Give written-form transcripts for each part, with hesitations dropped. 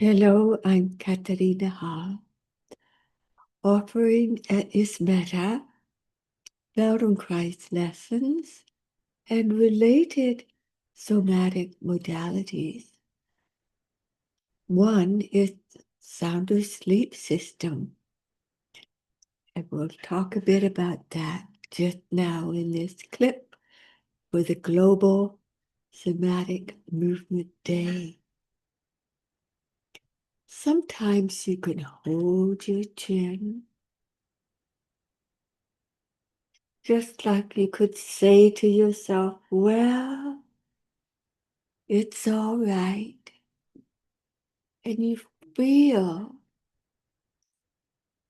Hello, I'm Katarina Halm, offering at Ismeta Feldenkrais lessons and related somatic modalities. One is sounder sleep system, and we'll talk a bit about that just now in this clip for the Global Somatic Movement Day. Sometimes you can hold your chin, just like you could say to yourself, well, it's all right. And you feel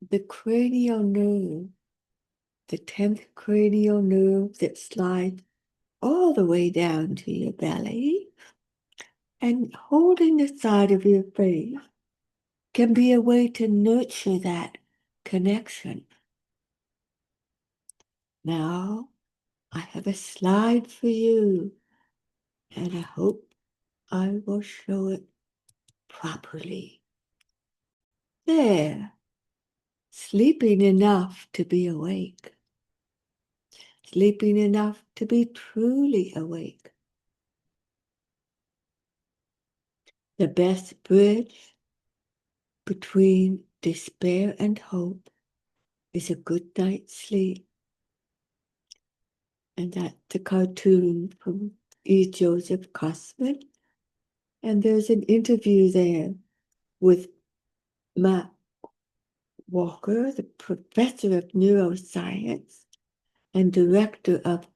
the cranial nerve, the 10th cranial nerve that slides all the way down to your belly, and holding the side of your face can be a way to nurture that connection. Now, I have a slide for you, and I hope I will show it properly. There, sleeping enough to be awake. Sleeping enough to be truly awake. The best bridge between despair and hope is a good night's sleep. And that's the cartoon from E. Joseph Kosman. And there's an interview there with Matt Walker, the professor of neuroscience and director of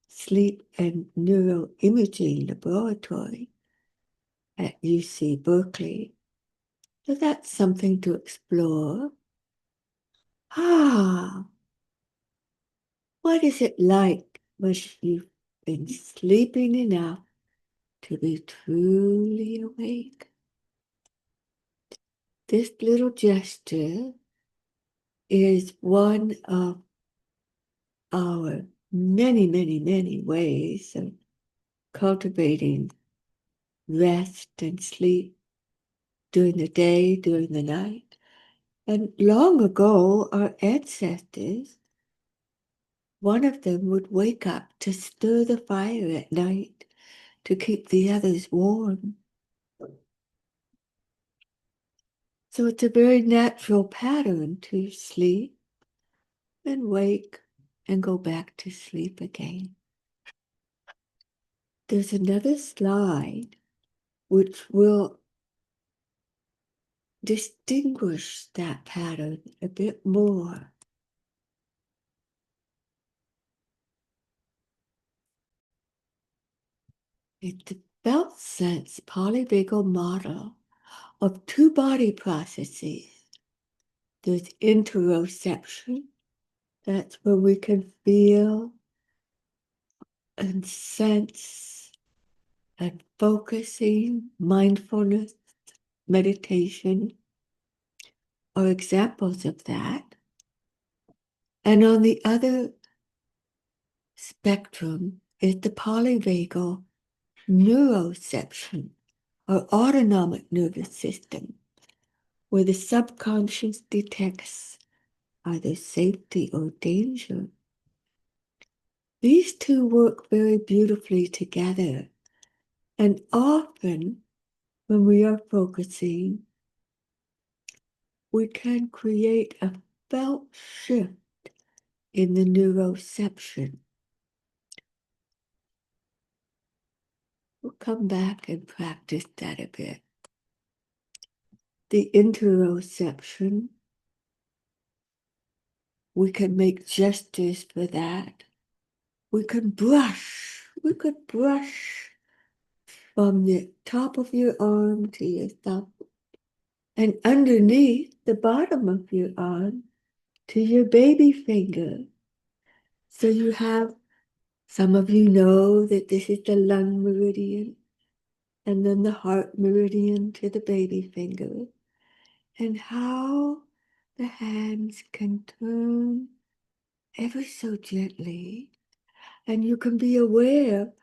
Sleep and Neuroimaging Laboratory at UC Berkeley. So that's something to explore. What is it like when you've been sleeping enough to be truly awake? This little gesture is one of our many, many, many ways of cultivating rest and sleep during the day, during the night. And long ago, our ancestors, one of them would wake up to stir the fire at night to keep the others warm. So it's a very natural pattern to sleep and wake and go back to sleep again. There's another slide which will distinguish that pattern a bit more. It's the felt sense polyvagal model of two body processes. There's interoception, that's where we can feel and sense and focusing, mindfulness, meditation are examples of that. And on the other spectrum is the polyvagal neuroception, or autonomic nervous system, where the subconscious detects either safety or danger. These two work very beautifully together, and often when we are focusing, we can create a felt shift in the neuroception. We'll come back and practice that a bit. The interoception, we can make gestures for that. We could brush from the top of your arm to your thumb, and underneath the bottom of your arm to your baby finger. So you have, some of you know that this is the lung meridian, and then the heart meridian to the baby finger, and how the hands can turn ever so gently, and you can be aware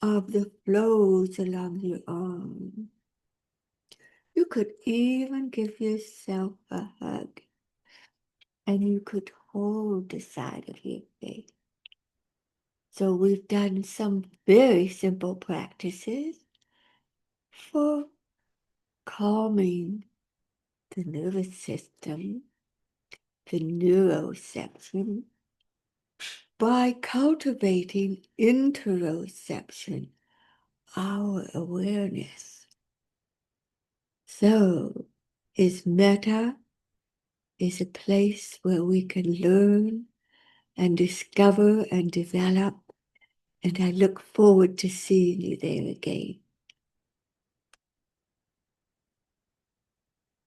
of the flows along your arm. You could even give yourself a hug, and you could hold the side of your face. So we've done some very simple practices for calming the nervous system, the neuroception, by cultivating interoception, our awareness. So, is metta is a place where we can learn and discover and develop, and I look forward to seeing you there again.